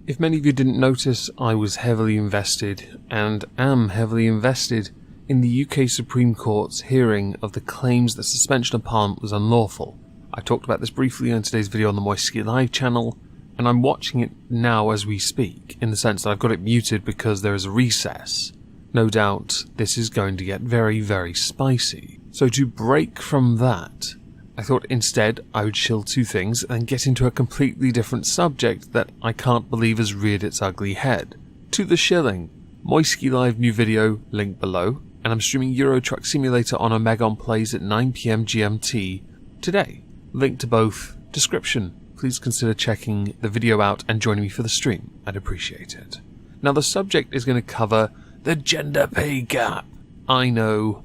If many of you didn't notice, I was heavily invested, and am heavily invested, in the UK Supreme Court's hearing of the claims that suspension of Parliament was unlawful. I talked about this briefly in today's video on the Moistonia Live channel, and I'm watching it now as we speak, in the sense that I've got it muted because there is a recess. No doubt this is going to get very, very spicy. So to break from that, I thought instead I would shill two things and get into a completely different subject that I can't believe has reared its ugly head. To the shilling. Moistonia Live new video, link below, and I'm streaming Euro Truck Simulator on Omegon Plays at 9 PM GMT today. Link to both, description. Please consider checking the video out and joining me for the stream. I'd appreciate it. Now the subject is going to cover the gender pay gap. I know.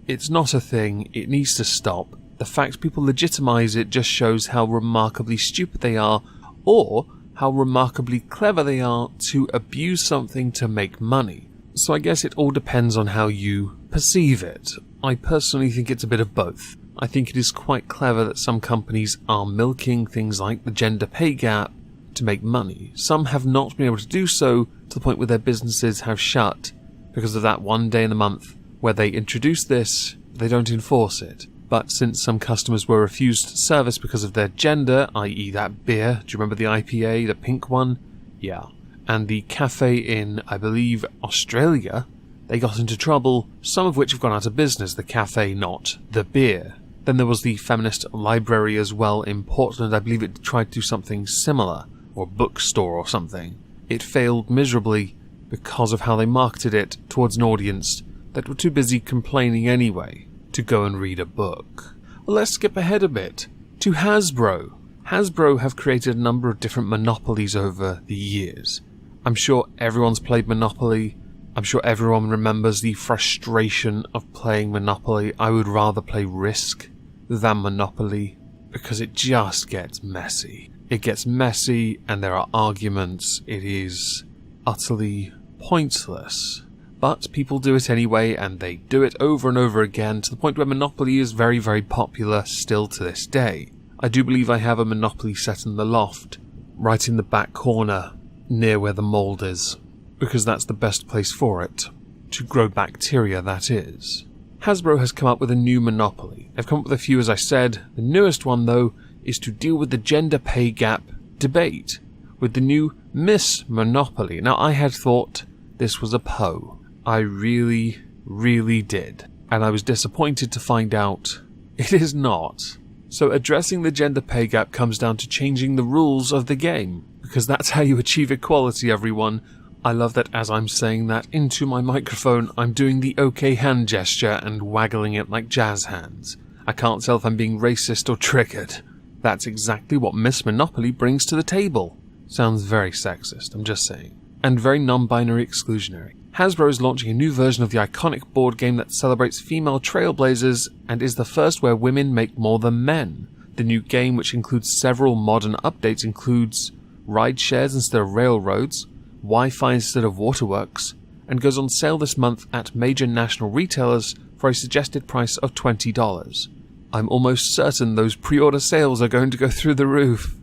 It's not a thing, it needs to stop. The fact people legitimize it just shows how remarkably stupid they are, or how remarkably clever they are to abuse something to make money. So I guess it all depends on how you perceive it. I personally think it's a bit of both. I think it is quite clever that some companies are milking things like the gender pay gap to make money. Some have not been able to do so to the point where their businesses have shut because of that one day in the month where they introduce this, they don't enforce it. But since some customers were refused service because of their gender, i.e. that beer, do you remember the IPA, the pink one? Yeah. And the cafe in, I believe, Australia, they got into trouble, some of which have gone out of business, the cafe, not the beer. Then there was the feminist library as well in Portland, I believe it tried to do something similar, or bookstore or something. It failed miserably because of how they marketed it towards an audience that were too busy complaining anyway to go and read a book. Well, let's skip ahead a bit to Hasbro. Hasbro have created a number of different monopolies over the years. I'm sure everyone's played Monopoly. I'm sure everyone remembers the frustration of playing Monopoly. I would rather play Risk than Monopoly because it just gets messy. It gets messy and there are arguments. It is utterly pointless. But people do it anyway, and they do it over and over again, to the point where Monopoly is very, very popular still to this day. I do believe I have a Monopoly set in the loft, right in the back corner, near where the mould is, because that's the best place for it. To grow bacteria, that is. Hasbro has come up with a new Monopoly. They've come up with a few, as I said. The newest one, though, is to deal with the gender pay gap debate, with the new Miss Monopoly. Now, I had thought this was a Poe. I really, really did. And I was disappointed to find out it is not. So addressing the gender pay gap comes down to changing the rules of the game, because that's how you achieve equality, everyone. I love that as I'm saying that into my microphone, I'm doing the OK hand gesture and waggling it like jazz hands. I can't tell if I'm being racist or triggered. That's exactly what Miss Monopoly brings to the table. Sounds very sexist, I'm just saying. And very non-binary exclusionary. Hasbro is launching a new version of the iconic board game that celebrates female trailblazers and is the first where women make more than men. The new game, which includes several modern updates, includes ride shares instead of railroads, Wi-Fi instead of waterworks, and goes on sale this month at major national retailers for a suggested price of $20. I'm almost certain those pre-order sales are going to go through the roof.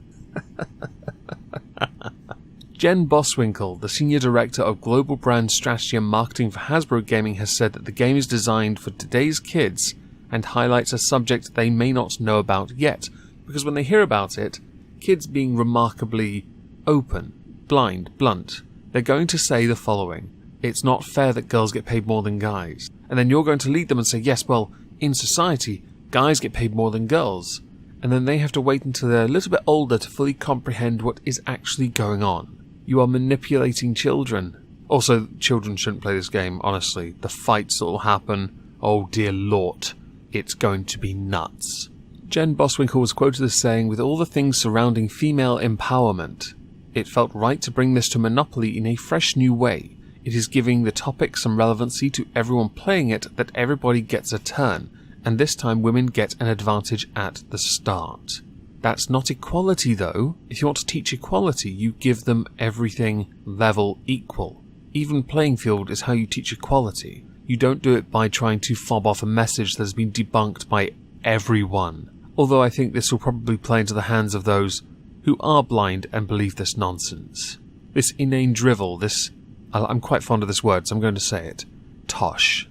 Jen Boswinkle, the Senior Director of Global Brand Strategy and Marketing for Hasbro Gaming, has said that the game is designed for today's kids and highlights a subject they may not know about yet, because when they hear about it, kids being remarkably open, blind, blunt, they're going to say the following: it's not fair that girls get paid more than guys. And then you're going to lead them and say, yes, well, in society, guys get paid more than girls. And then they have to wait until they're a little bit older to fully comprehend what is actually going on. You are manipulating children. Also, children shouldn't play this game, honestly. The fights that will happen, oh dear lord, it's going to be nuts. Jen Boswinkle was quoted as saying, with all the things surrounding female empowerment, it felt right to bring this to Monopoly in a fresh new way. It is giving the topic some relevancy to everyone playing it, that everybody gets a turn, and this time women get an advantage at the start. That's not equality though. If you want to teach equality, you give them everything level equal. Even playing field is how you teach equality. You don't do it by trying to fob off a message that has been debunked by everyone. Although I think this will probably play into the hands of those who are blind and believe this nonsense. This inane drivel, this... I'm quite fond of this word, so I'm going to say it. Tosh.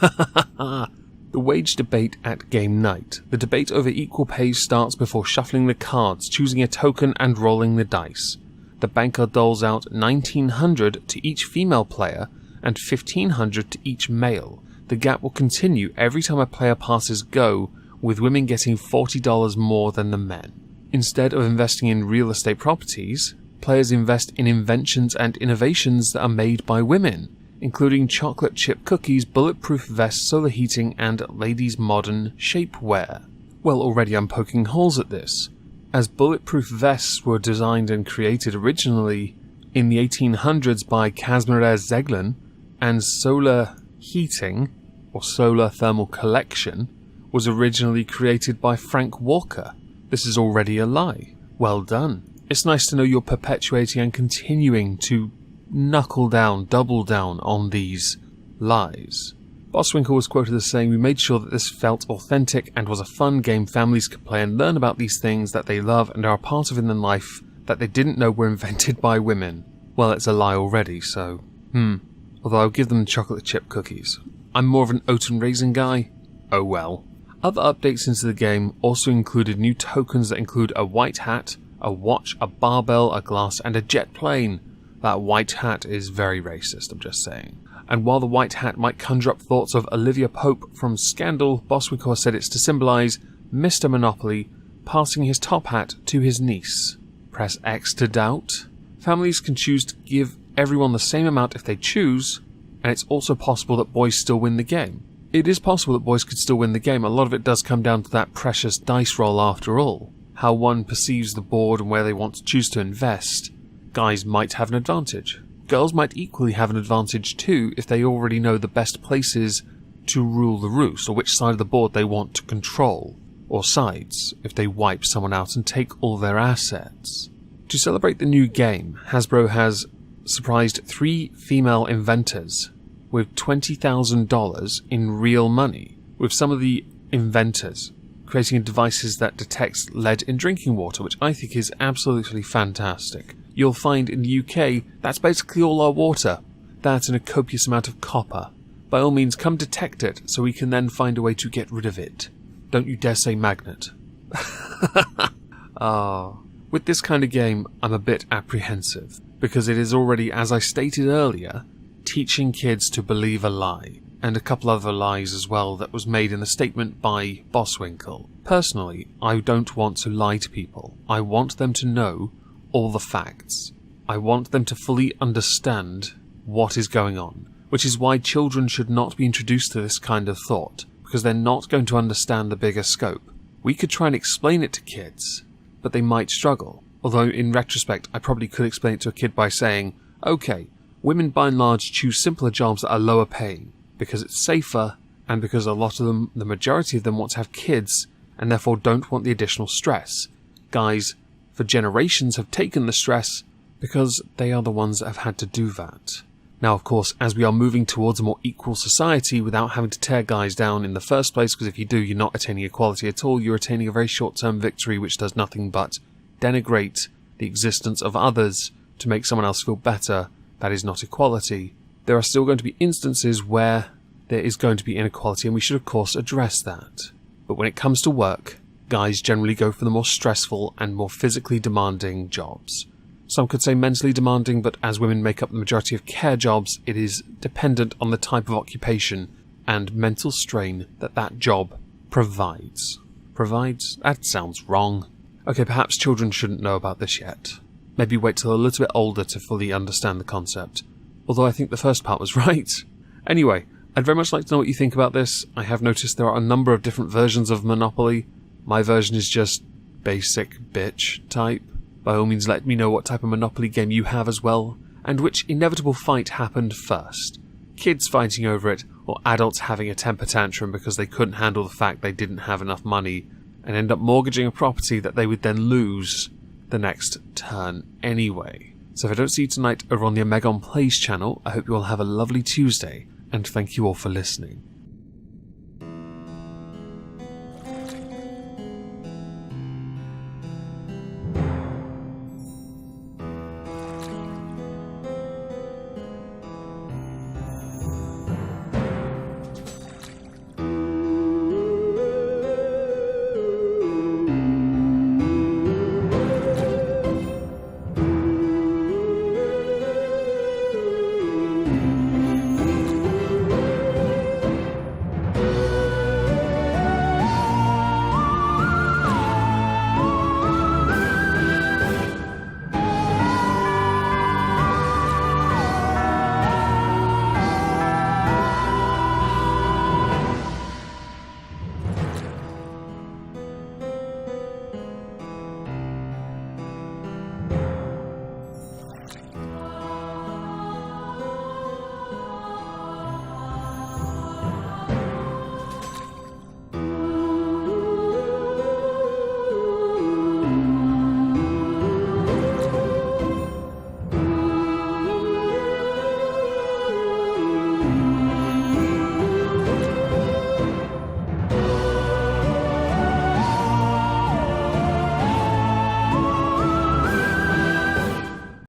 The wage debate at game night. The debate over equal pay starts before shuffling the cards, choosing a token and rolling the dice. The banker doles out 1,900 to each female player and 1,500 to each male. The gap will continue every time a player passes go, with women getting $40 more than the men. Instead of investing in real estate properties, players invest in inventions and innovations that are made by women, including chocolate chip cookies, bulletproof vests, solar heating, and ladies' modern shapewear. Well, already I'm poking holes at this, as bulletproof vests were designed and created originally in the 1800s by Kazimierz Zeglin, and solar heating, or solar thermal collection, was originally created by Frank Walker. This is already a lie. Well done. It's nice to know you're perpetuating and continuing to knuckle down, double down on these lies. Bosswinkle was quoted as saying, "We made sure that this felt authentic and was a fun game families could play and learn about these things that they love and are a part of in their life that they didn't know were invented by women." Well, it's a lie already, so... Although I'll give them chocolate chip cookies. I'm more of an oat and raisin guy. Oh well. Other updates into the game also included new tokens that include a white hat, a watch, a barbell, a glass, and a jet plane. That white hat is very racist, I'm just saying. And while the white hat might conjure up thoughts of Olivia Pope from Scandal, Bosswinkle said it's to symbolise Mr. Monopoly passing his top hat to his niece. Press X to doubt. Families can choose to give everyone the same amount if they choose, and it's also possible that boys still win the game. It is possible that boys could still win the game. A lot of it does come down to that precious dice roll after all. How one perceives the board and where they want to choose to invest. Guys might have an advantage. Girls might equally have an advantage too if they already know the best places to rule the roost, or which side of the board they want to control, or sides if they wipe someone out and take all their assets. To celebrate the new game, Hasbro has surprised 3 female inventors with $20,000 in real money, with some of the inventors creating devices that detects lead in drinking water, which I think is absolutely fantastic. You'll find in the UK, that's basically all our water. That and a copious amount of copper. By all means, come detect it, so we can then find a way to get rid of it. Don't you dare say magnet. With this kind of game, I'm a bit apprehensive, because it is already, as I stated earlier, teaching kids to believe a lie, and a couple other lies as well that was made in the statement by Bosswinkle. Personally, I don't want to lie to people. I want them to know all the facts. I want them to fully understand what is going on, which is why children should not be introduced to this kind of thought, because they're not going to understand the bigger scope. We could try and explain it to kids, but they might struggle. Although, in retrospect, I probably could explain it to a kid by saying, okay, women by and large choose simpler jobs that are lower paying, because it's safer, and because a lot of them, the majority of them, want to have kids, and therefore don't want the additional stress. Guys, for generations, have taken the stress, because they are the ones that have had to do that. Now, of course, as we are moving towards a more equal society without having to tear guys down in the first place, because if you do, you're not attaining equality at all, you're attaining a very short-term victory which does nothing but denigrate the existence of others to make someone else feel better. That is not equality. There are still going to be instances where there is going to be inequality, and we should of course address that. But when it comes to work, guys generally go for the more stressful and more physically demanding jobs. Some could say mentally demanding, but as women make up the majority of care jobs, it is dependent on the type of occupation and mental strain that job provides. Provides? That sounds wrong. Okay, perhaps children shouldn't know about this yet. Maybe wait till a little bit older to fully understand the concept. Although I think the first part was right. Anyway, I'd very much like to know what you think about this. I have noticed there are a number of different versions of Monopoly. My version is just basic bitch type. By all means, let me know what type of Monopoly game you have as well, and which inevitable fight happened first. Kids fighting over it, or adults having a temper tantrum because they couldn't handle the fact they didn't have enough money, and end up mortgaging a property that they would then lose the next turn anyway. So if I don't see you tonight over on the Omegon Plays channel, I hope you all have a lovely Tuesday, and thank you all for listening.